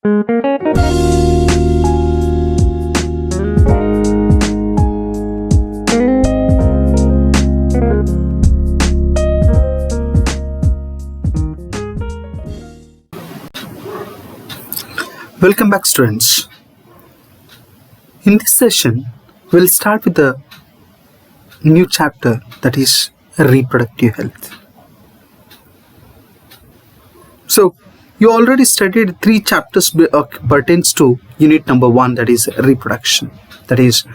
Welcome back, students. In this session, we'll start with a new chapter, that is reproductive health. So, you already studied 3 chapters pertains to unit number 1, that is reproduction. That is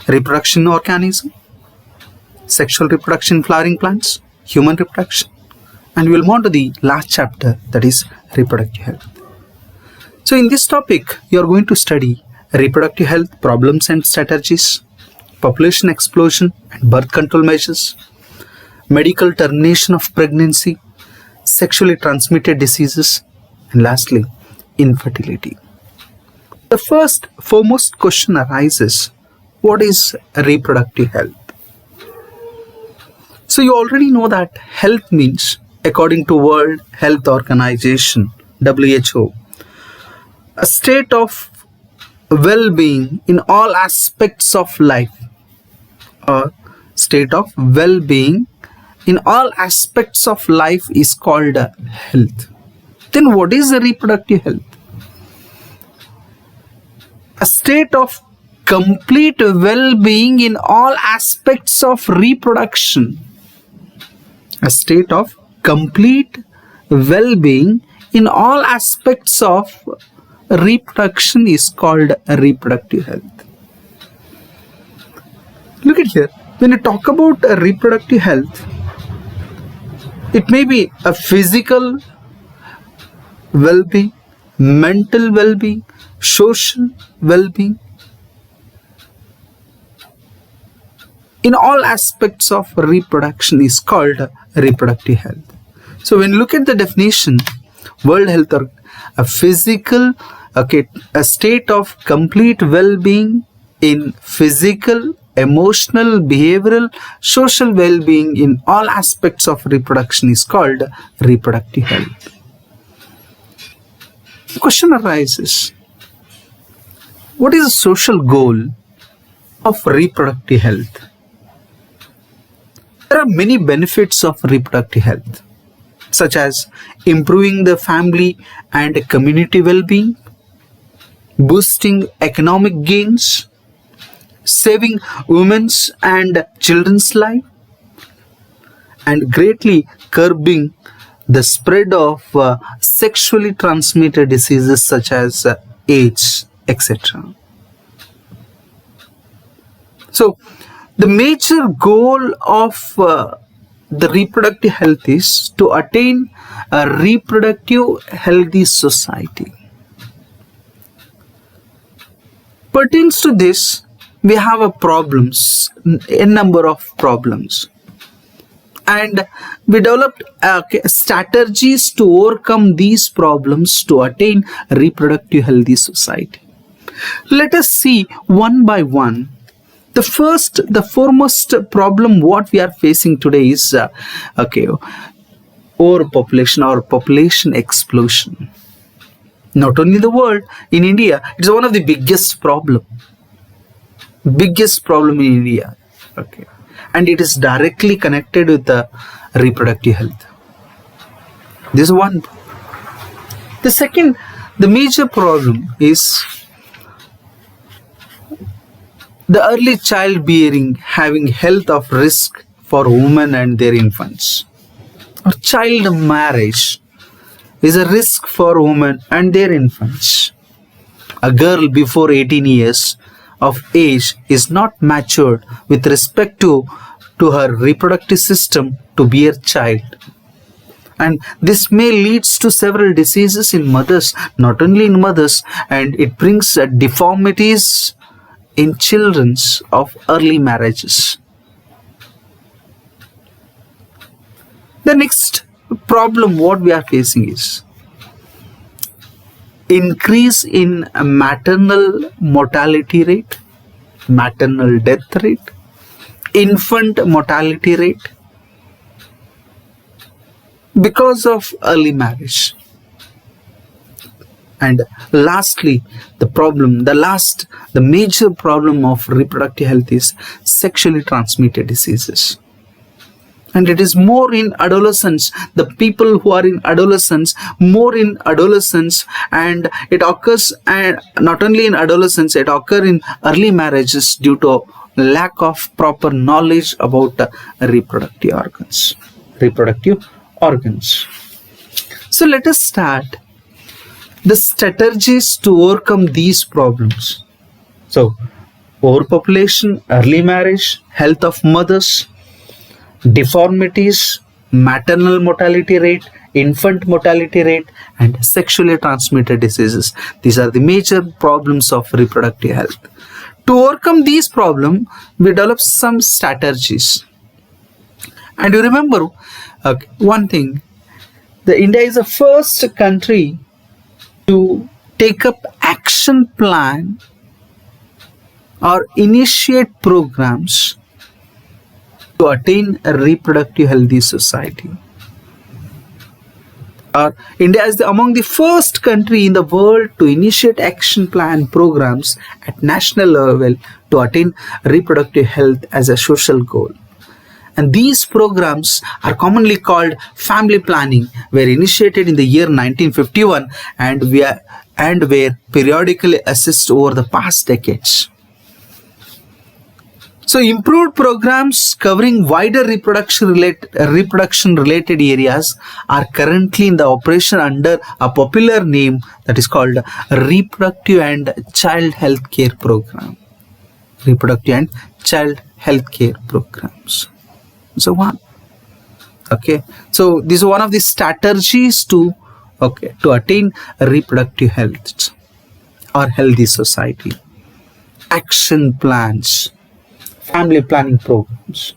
reproduction organism, sexual reproduction in flowering plants, human reproduction, and we'll move on to the last chapter, that is reproductive health. So in this topic, you are going to study reproductive health problems and strategies, population explosion and birth control measures, medical termination of pregnancy, sexually transmitted diseases, and lastly, infertility. The foremost question arises, what is reproductive health? So you already know that health means, according to World Health Organization, WHO, a state of well-being in all aspects of life, or state of well-being in all aspects of life is called health. Then what is the reproductive health? A state of complete well-being in all aspects of reproduction. A state of complete well-being in all aspects of reproduction is called reproductive health. Look at here. When you talk about reproductive health, it may be a physical well-being, mental well-being, social well-being. In all aspects of reproduction is called reproductive health. So when you look at the definition, World Health a state of complete well-being in physical, emotional, behavioral, social well-being in all aspects of reproduction is called reproductive health. The question arises, what is the social goal of reproductive health? There are many benefits of reproductive health, such as improving the family and community well-being, boosting economic gains, saving women's and children's life, and greatly curbing the spread of sexually transmitted diseases such as AIDS, etc. So, the major goal of the reproductive health is to attain a reproductive healthy society. Pertains to this, we have a number of problems, and we developed strategies to overcome these problems to attain a reproductive healthy society. Let us see one by one. The foremost problem what we are facing today is overpopulation or population explosion. Not only in the world, in India, it's one of the biggest problem in India. Okay, and it is directly connected with the reproductive health. This is one. The second, the major problem is the early childbearing having health of risk for women and their infants. Or child marriage is a risk for women and their infants. A girl before 18 years of age is not matured with respect to her reproductive system to bear child. And this may leads to several diseases in mothers, not only in mothers, and it brings deformities in children of early marriages. The next problem what we are facing is increase in maternal mortality rate, maternal death rate, infant mortality rate because of early marriage. And lastly, the major problem of reproductive health is sexually transmitted diseases. And it is more in adolescence, the people who are in adolescence, and it occurs, and not only in adolescence, it occurs in early marriages due to lack of proper knowledge about reproductive organs. So let us start the strategies to overcome these problems. So, overpopulation, early marriage, health of mothers, deformities, maternal mortality rate, infant mortality rate, and sexually transmitted diseases. These are the major problems of reproductive health. To overcome these problems, we develop some strategies. And you remember one thing, India is the first country to take up action plan or initiate programs to attain a reproductive healthy society. India is among the first country in the world to initiate action plan programs at national level to attain reproductive health as a social goal. And these programs are commonly called family planning, were initiated in the year 1951 and were periodically assessed over the past decades. So improved programs covering wider reproduction related areas are currently in the operation under a popular name that is called Reproductive and Child Health Care Program. Reproductive and Child Health Care Programs. So this is one of the strategies to attain reproductive health or healthy society. Action plans, family planning programs.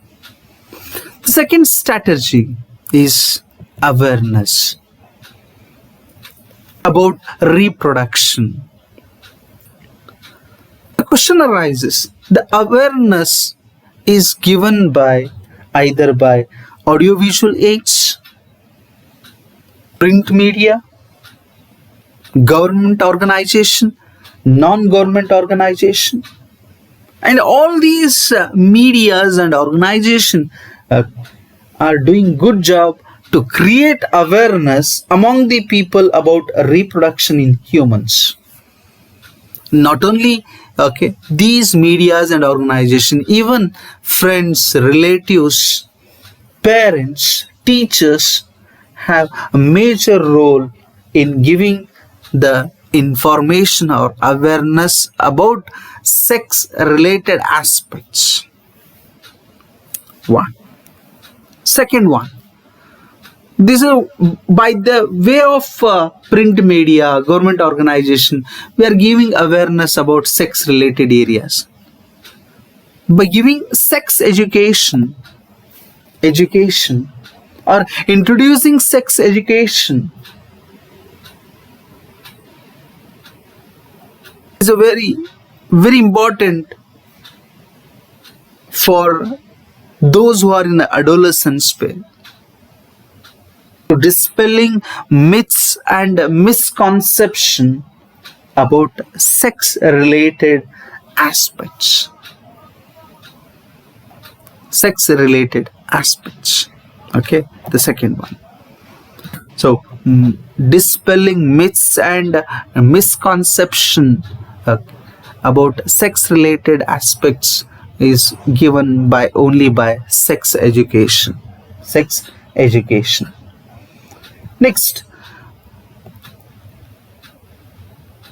The second strategy is awareness about reproduction. The question arises, the awareness is given either by audiovisual aids, print media, government organization, non-government organization, and all these medias and organizations are doing good job to create awareness among the people about reproduction in humans. Not only these medias and organizations, even friends, relatives, parents, teachers have a major role in giving the information or awareness about sex related aspects. Second one, this is by the way of print media, government organization, we are giving awareness about sex related areas. By giving sex education or introducing sex education is a very, very important for those who are in the adolescence period. Dispelling myths and misconception about sex related aspects. The second one. So dispelling myths and misconception about sex related aspects is given only by sex education. Next,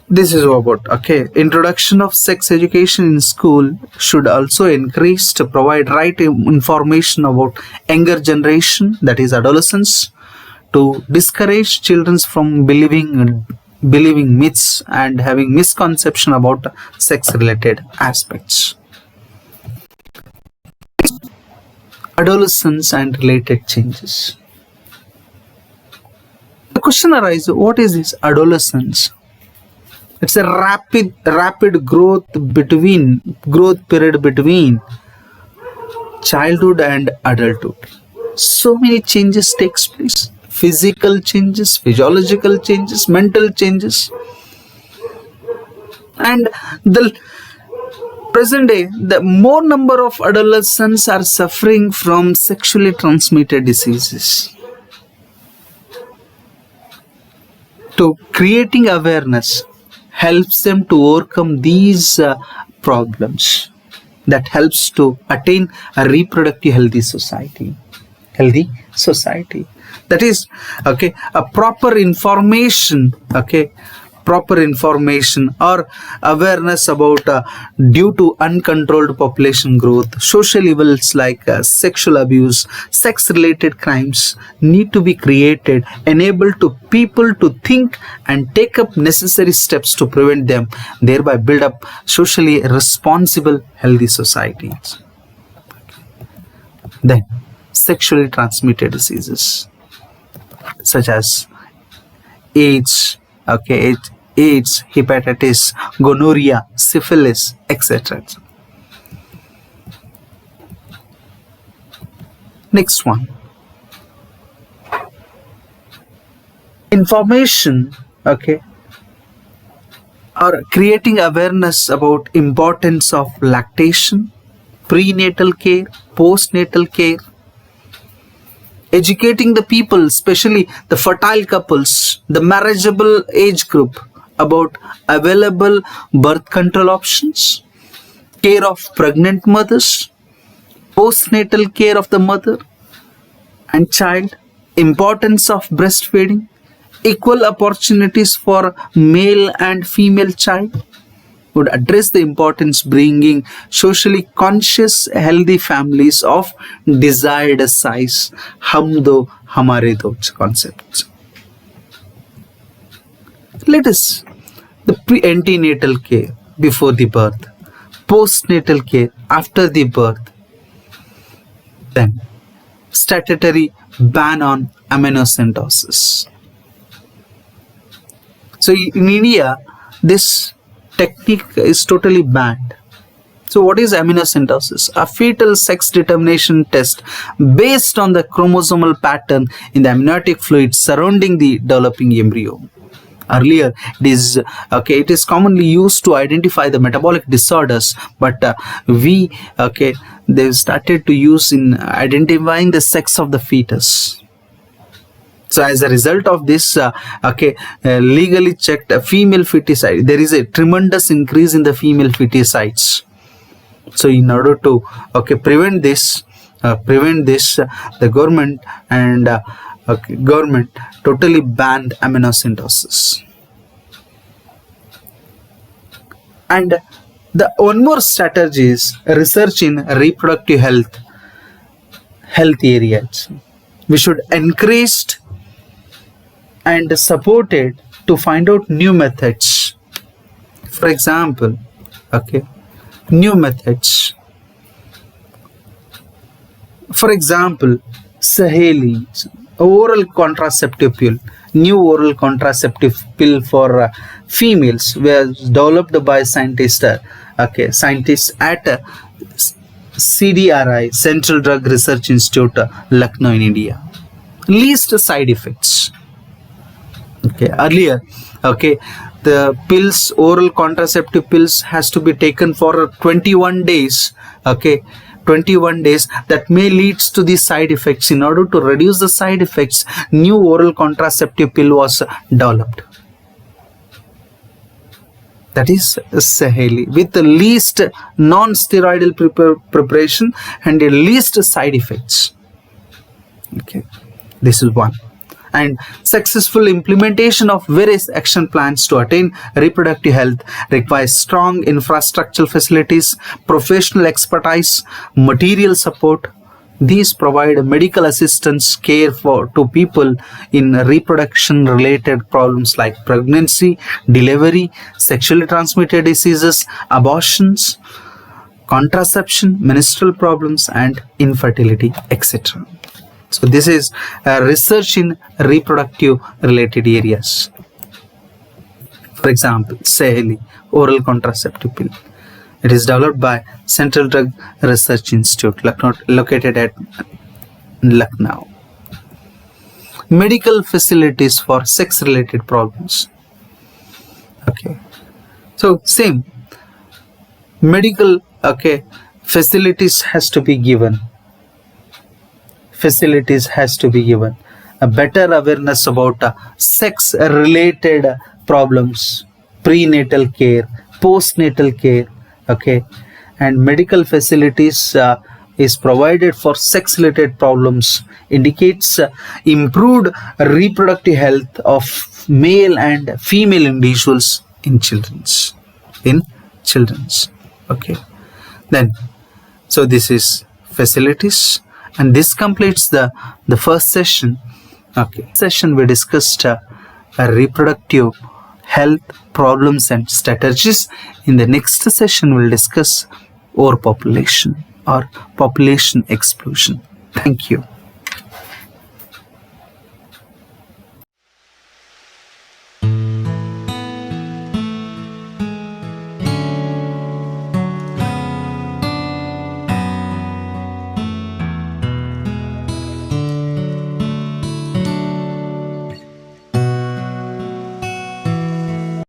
this is about introduction of sex education in school should also increase to provide right information about younger generation, that is adolescents, to discourage children from believing myths and having misconception about sex related aspects. Adolescence and related changes. The question arises, what is this adolescence? It's a rapid growth period between childhood and adulthood. So many changes takes place. Physical changes, physiological changes, mental changes. And the present day, the more number of adolescents are suffering from sexually transmitted diseases. To creating awareness helps them to overcome these problems. That helps to attain a reproductive healthy society. Healthy society. That is, okay, a proper information, okay, proper information or awareness about due to uncontrolled population growth, social evils like sexual abuse, sex related crimes need to be created, enable to people to think and take up necessary steps to prevent them, thereby build up socially responsible healthy societies. Then sexually transmitted diseases such as AIDS, okay, AIDS, hepatitis, gonorrhea, syphilis, etc. Next one. Information, okay, or creating awareness about importance of lactation, prenatal care, postnatal care, educating the people, especially the fertile couples, the marriageable age group, about available birth control options, care of pregnant mothers, postnatal care of the mother and child, importance of breastfeeding, equal opportunities for male and female child, would address the importance bringing socially conscious healthy families of desired size, hum do hamare do concepts. Let us the antenatal care before the birth, postnatal care after the birth, then statutory ban on amniocentesis. So in India, this technique is totally banned. So what is amniocentesis? A fetal sex determination test based on the chromosomal pattern in the amniotic fluid surrounding the developing embryo. Earlier, it is commonly used to identify the metabolic disorders, but they've started to use in identifying the sex of the fetus. So as a result of this, legally checked female feticide, there is a tremendous increase in the female feticides. So in order to prevent this, the government totally banned amniocentesis. And the one more strategy is research in reproductive health areas. We should encourage and support it to find out new methods. For example, new methods. For example, Saheli, oral contraceptive pill, new oral contraceptive pill for females, was developed by scientists at CDRI, Central Drug Research Institute, Lucknow in India. Least side effects. Earlier, the pills, oral contraceptive pills, has to be taken for 21 days. 21 days, that may leads to the side effects. In order to reduce the side effects, new oral contraceptive pill was developed. That is Saheli, with the least non-steroidal preparation and the least side effects. This is one. And successful implementation of various action plans to attain reproductive health requires strong infrastructural facilities, professional expertise, material support. These provide medical assistance care to people in reproduction related problems like pregnancy, delivery, sexually transmitted diseases, abortions, contraception, menstrual problems and infertility, etc. So this is research in reproductive related areas. For example, Saheli, oral contraceptive pill. It is developed by Central Drug Research Institute, located at Lucknow. Medical facilities for sex related problems. So same medical, okay, facilities has to be given. Facilities has to be given. A better awareness about sex related problems, prenatal care, postnatal care, okay, and medical facilities is provided for sex related problems, indicates improved reproductive health of male and female individuals in children's, okay. Then so this is facilities, and this completes the first session. Okay, session we discussed reproductive health problems and strategies. In the next session we'll discuss overpopulation or population explosion. Thank you.